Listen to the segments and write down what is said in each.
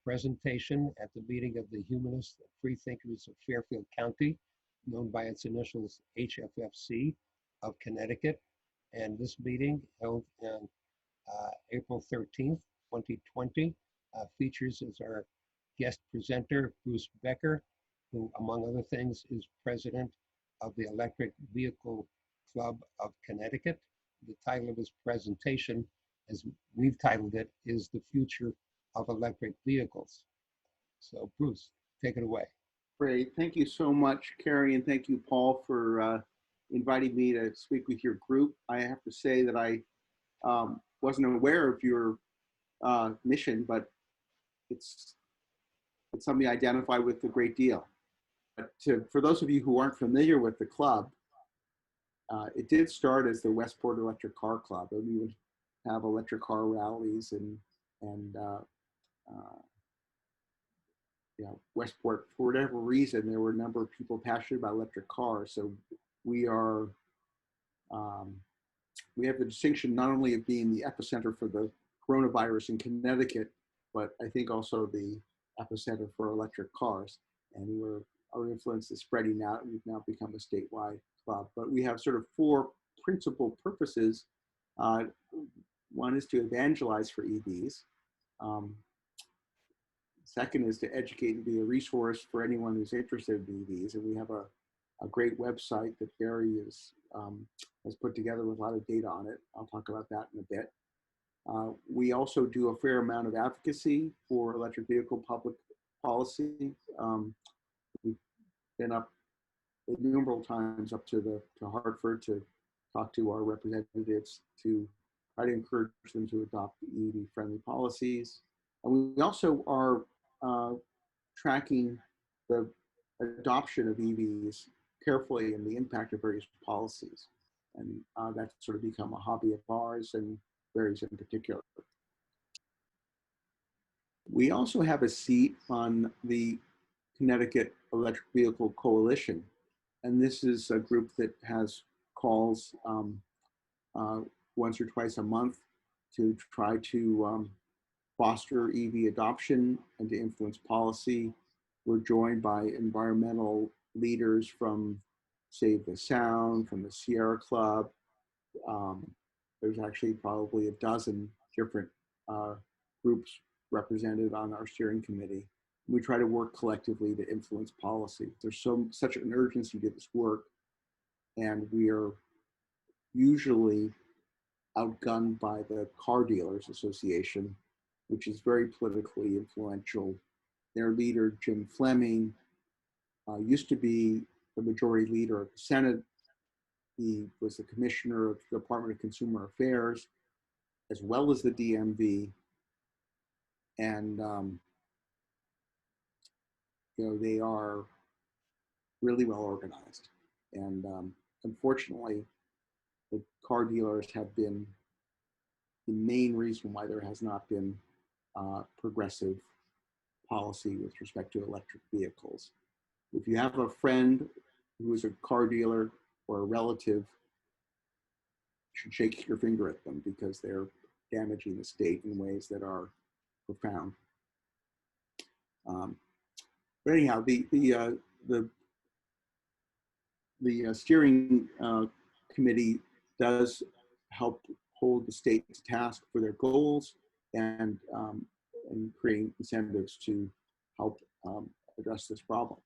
presentation at the meeting of the Humanists, Freethinkers of Fairfield County, known by its initials HFFC of Connecticut. And this meeting, held on April 13th, 2020, features as our guest presenter Bruce Becker, who, among other things, is president of the Electric Vehicle Club of Connecticut. The title of his presentation, as we've titled it, is The Future of Electric Vehicles. So Bruce, take it away. Great, thank you so much, Carrie, and thank you, Paul, for inviting me to speak with your group. I have to say that I wasn't aware of your mission, but it's something I identify with a great deal. But for those of you who aren't familiar with the club, it did start as the Westport Electric Car Club, and we would have electric car rallies and Westport, for whatever reason, there were a number of people passionate about electric cars. So we have the distinction not only of being the epicenter for the coronavirus in Connecticut, but I think also the epicenter for electric cars. And our influence is spreading out, and we've now become a statewide club. But we have sort of four principal purposes. One is to evangelize for EVs. Second is to educate and be a resource for anyone who's interested in EVs. And we have a great website that Gary has put together with a lot of data on it. I'll talk about that in a bit. We also do a fair amount of advocacy for electric vehicle public policy. We've been up innumerable times up to Hartford to talk to our representatives to try to encourage them to adopt EV-friendly policies. And we also are tracking the adoption of EVs carefully and the impact of various policies. And that's sort of become a hobby of ours, and Barry's in particular. We also have a seat on the Connecticut Electric Vehicle Coalition. And this is a group that has calls once or twice a month to try to foster EV adoption and to influence policy. We're joined by environmental leaders from Save the Sound, from the Sierra Club. There's actually probably a dozen different groups represented on our steering committee. We try to work collectively to influence policy. There's such an urgency to this work, and we are usually outgunned by the Car Dealers Association, which is very politically influential. Their leader, Jim Fleming, used to be the majority leader of the Senate. He was the commissioner of the Department of Consumer Affairs, as well as the DMV. And they are really well organized. And unfortunately, the car dealers have been the main reason why there has not been progressive policy with respect to electric vehicles. If you have a friend who is a car dealer or a relative, you should shake your finger at them because they're damaging the state in ways that are profound. But anyhow, the steering committee does help hold the state to task for their goals and creating incentives to help address this problem.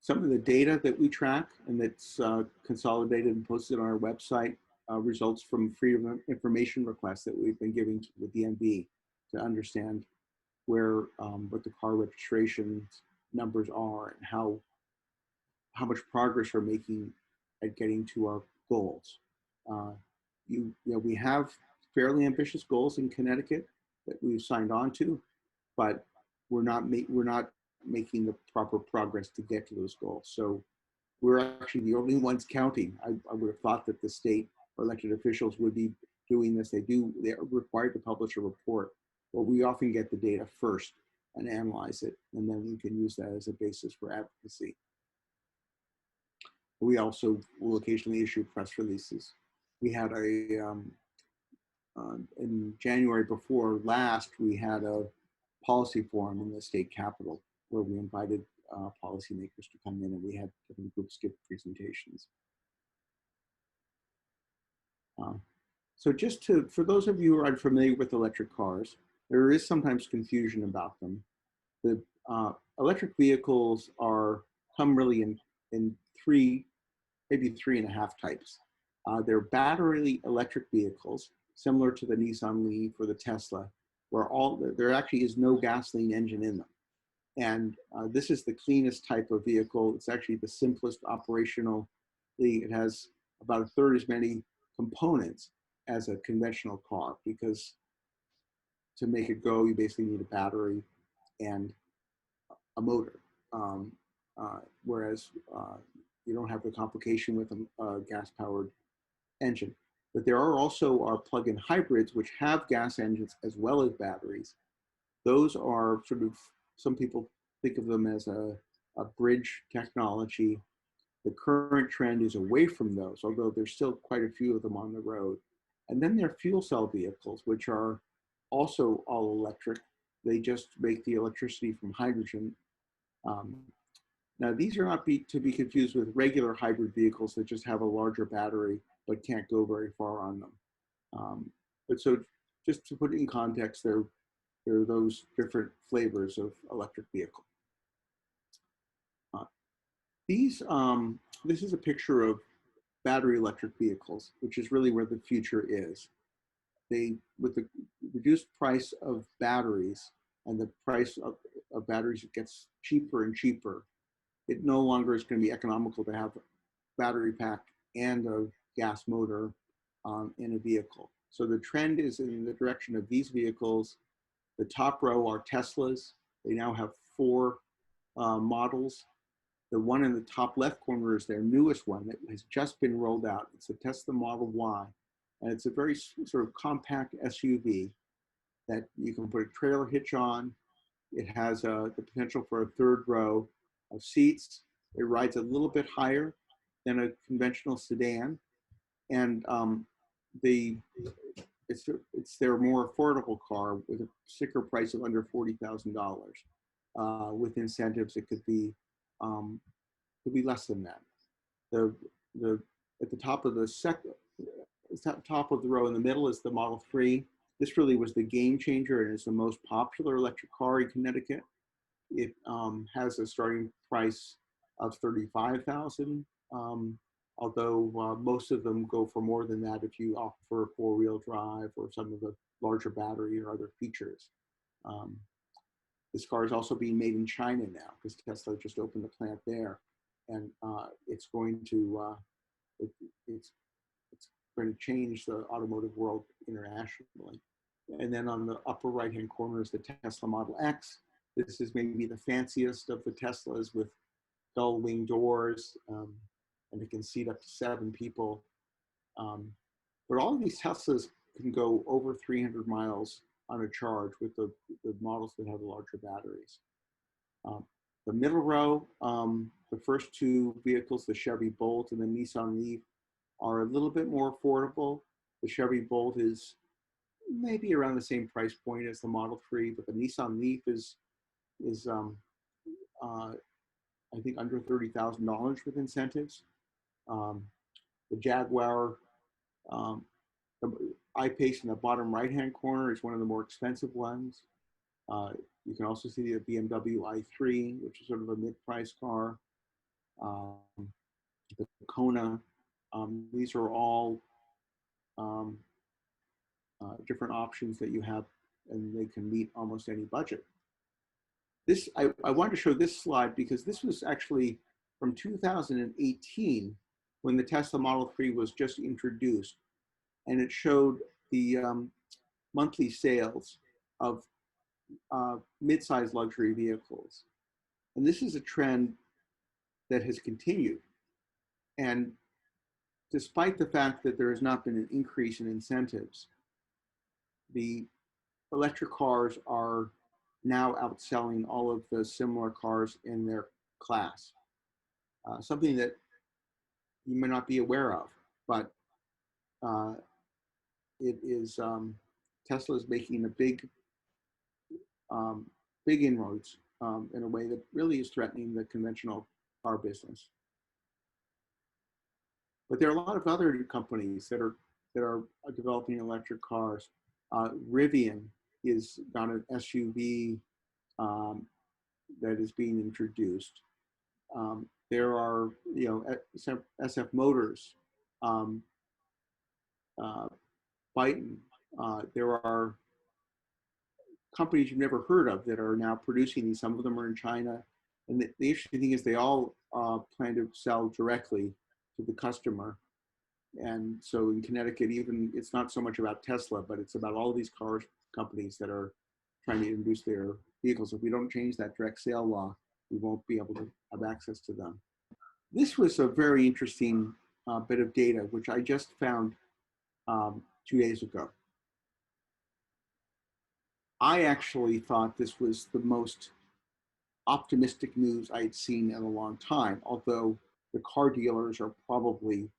Some of the data that we track and that's consolidated and posted on our website results from freedom of information requests that we've been giving to the DMV to understand where what the car registration numbers are and how much progress we're making at getting to our goals. We have fairly ambitious goals in Connecticut that we've signed on to, but we're not making the proper progress to get to those goals. So we're actually the only ones counting. I would have thought that the state or elected officials would be doing this. They're required to publish a report, but we often get the data first and analyze it, and then we can use that as a basis for advocacy. We also will occasionally issue press releases. We had a in January before last, we had a policy forum in the state capitol where we invited policymakers to come in, and we had different groups give presentations. So just for those of you who are unfamiliar with electric cars, there is sometimes confusion about them. The electric vehicles come really in three, maybe 3.5 types. They're battery electric vehicles, similar to the Nissan Leaf or the Tesla, where there actually is no gasoline engine in them. And this is the cleanest type of vehicle. It's actually the simplest operationally. It has about a third as many components as a conventional car, because to make it go, you basically need a battery and a motor. Whereas you don't have the complication with a gas-powered engine. But there are also our plug-in hybrids, which have gas engines as well as batteries. Those are sort of, some people think of them as a bridge technology. The current trend is away from those, although there's still quite a few of them on the road. And then there are fuel cell vehicles, which are also all electric. They just make the electricity from hydrogen. Now, these are not to be confused with regular hybrid vehicles that just have a larger battery but can't go very far on them. But so just to put it in context, there are those different flavors of electric vehicle. This is a picture of battery electric vehicles, which is really where the future is. With the reduced price of batteries and the price of batteries gets cheaper and cheaper, it no longer is going to be economical to have a battery pack and a gas motor in a vehicle. So the trend is in the direction of these vehicles. The top row are Teslas. They now have 4 models. The one in the top left corner is their newest one that has just been rolled out. It's a Tesla Model Y, and it's a very sort of compact SUV that you can put a trailer hitch on. It has the potential for a 3rd row of seats. It rides a little bit higher than a conventional sedan, and it's their more affordable car with a sticker price of under $40,000. With incentives, it could be less than that. At the top of the top of the row in the middle is the Model 3. This really was the game changer and is the most popular electric car in Connecticut. It has a starting price of $35,000, although most of them go for more than that if you opt for 4-wheel drive or some of the larger battery or other features. This car is also being made in China now because Tesla just opened a plant there, and it's going to change the automotive world internationally. And then on the upper right-hand corner is the Tesla Model X. This is maybe the fanciest of the Teslas with gull wing doors, and it can seat up to 7 people. But all of these Teslas can go over 300 miles on a charge with the models that have larger batteries. The middle row, the first 2 vehicles, the Chevy Bolt and the Nissan Leaf, are a little bit more affordable. The Chevy Bolt is maybe around the same price point as the Model 3, but the Nissan Leaf is I think under $30,000 with incentives. The Jaguar the I-Pace in the bottom right-hand corner is one of the more expensive ones. You can also see the BMW i3, which is sort of a mid-price car. The Kona. These are all different options that you have, and they can meet almost any budget. I wanted to show this slide because this was actually from 2018 when the Tesla Model 3 was just introduced, and it showed the monthly sales of mid-sized luxury vehicles. And this is a trend that has continued. And despite the fact that there has not been an increase in incentives, the electric cars are now outselling all of the similar cars in their class. Something that you may not be aware of, but it is Tesla is making a big inroads in a way that really is threatening the conventional car business. But there are a lot of other companies that are developing electric cars. Rivian is got an SUV that is being introduced. There are, SF Motors, Byton. There are companies you've never heard of that are now producing these. Some of them are in China. And the interesting thing is they all plan to sell directly to the customer. And so in Connecticut, even it's not so much about Tesla, but it's about all these car companies that are trying to introduce their vehicles. If we don't change that direct sale law, we won't be able to have access to them. This was a very interesting bit of data, which I just found 2 days ago. I actually thought this was the most optimistic news I had seen in a long time, although the car dealers are probably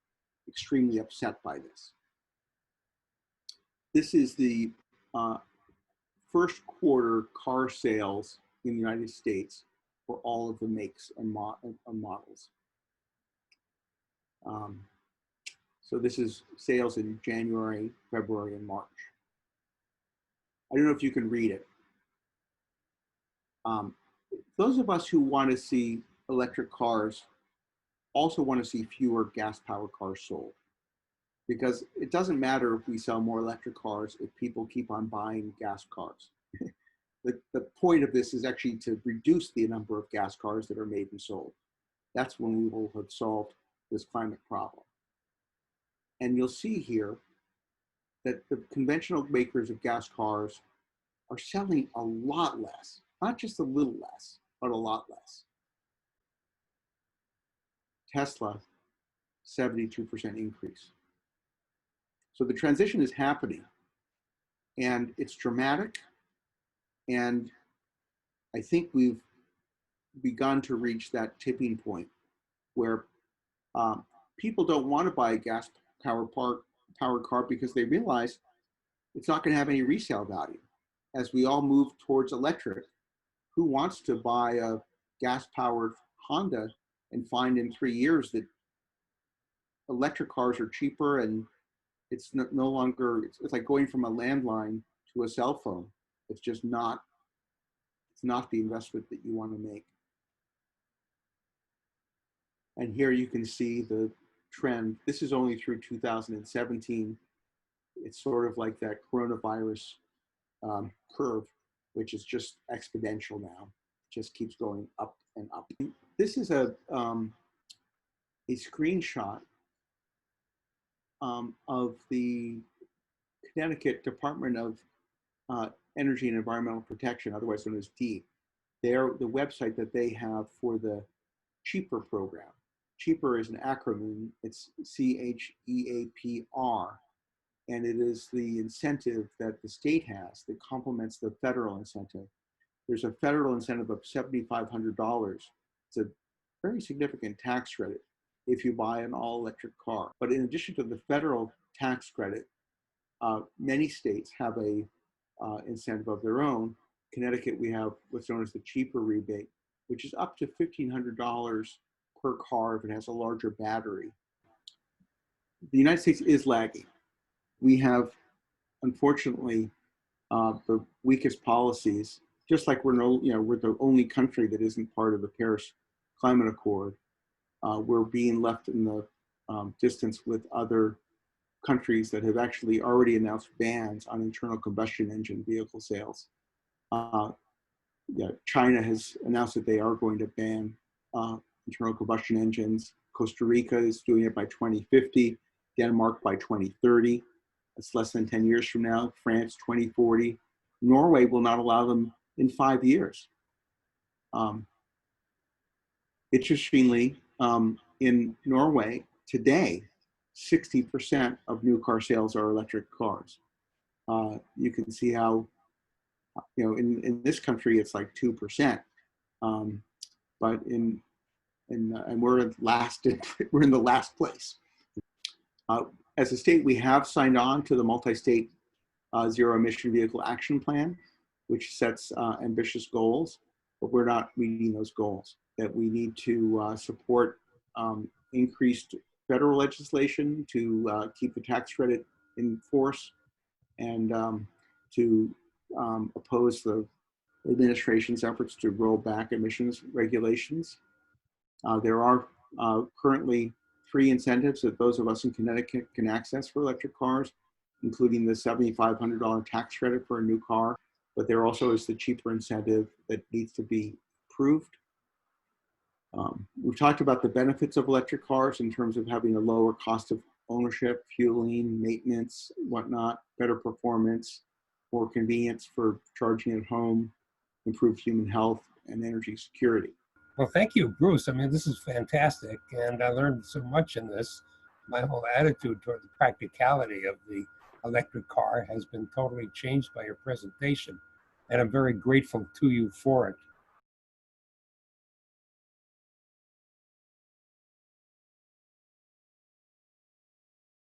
extremely upset by this. This is the first quarter car sales in the United States for all of the makes and models. So this is sales in January, February, and March. I don't know if you can read it. Those of us who want to see electric cars also want to see fewer gas-powered cars sold, because it doesn't matter if we sell more electric cars if people keep on buying gas cars. The point of this is actually to reduce the number of gas cars that are made and sold. That's when we will have solved this climate problem. And you'll see here that the conventional makers of gas cars are selling a lot less, not just a little less, but a lot less. Tesla, 72% increase. So the transition is happening, and it's dramatic. And I think we've begun to reach that tipping point where people don't want to buy a gas-powered car because they realize it's not going to have any resale value. As we all move towards electric, who wants to buy a gas-powered Honda and find in 3 years that electric cars are cheaper and it's no longer, it's like going from a landline to a cell phone. It's just not, it's not the investment that you want to make. And here you can see the trend. This is only through 2017. It's sort of like that coronavirus curve, which is just exponential now. It just keeps going up and up. This is a screenshot of the Connecticut Department of Energy and Environmental Protection, otherwise known as DEEP. They're the website that they have for the CHEAPR program. CHEAPR is an acronym. It's CHEAPR, and it is the incentive that the state has that complements the federal incentive. There's a federal incentive of $7,500. It's a very significant tax credit if you buy an all-electric car. But in addition to the federal tax credit, many states have a incentive of their own. Connecticut, we have what's known as the CHEAPR rebate, which is up to $1,500 per car if it has a larger battery. The United States is lagging. We have, unfortunately, the weakest policies. Just like we're the only country that isn't part of the Paris Climate Accord. We're being left in the distance with other countries that have actually already announced bans on internal combustion engine vehicle sales. China has announced that they are going to ban internal combustion engines. Costa Rica is doing it by 2050. Denmark by 2030. That's less than 10 years from now. France, 2040. Norway will not allow them in 5 years. Interestingly, in Norway today, 60% of new car sales are electric cars. You can see how, in this country it's like 2%, but and we're last. We're in the last place. as a state, we have signed on to the multi-state zero emission vehicle action plan, which sets ambitious goals, but we're not meeting those goals. That we need to support increased federal legislation to keep the tax credit in force, and to oppose the administration's efforts to roll back emissions regulations. There are currently 3 incentives that those of us in Connecticut can access for electric cars, including the $7,500 tax credit for a new car, but there also is the cheaper incentive that needs to be approved. We've talked about the benefits of electric cars in terms of having a lower cost of ownership, fueling, maintenance, whatnot, better performance, more convenience for charging at home, improved human health, and energy security. Well, thank you, Bruce. I mean, this is fantastic, and I learned so much in this. My whole attitude toward the practicality of the electric car has been totally changed by your presentation, and I'm very grateful to you for it.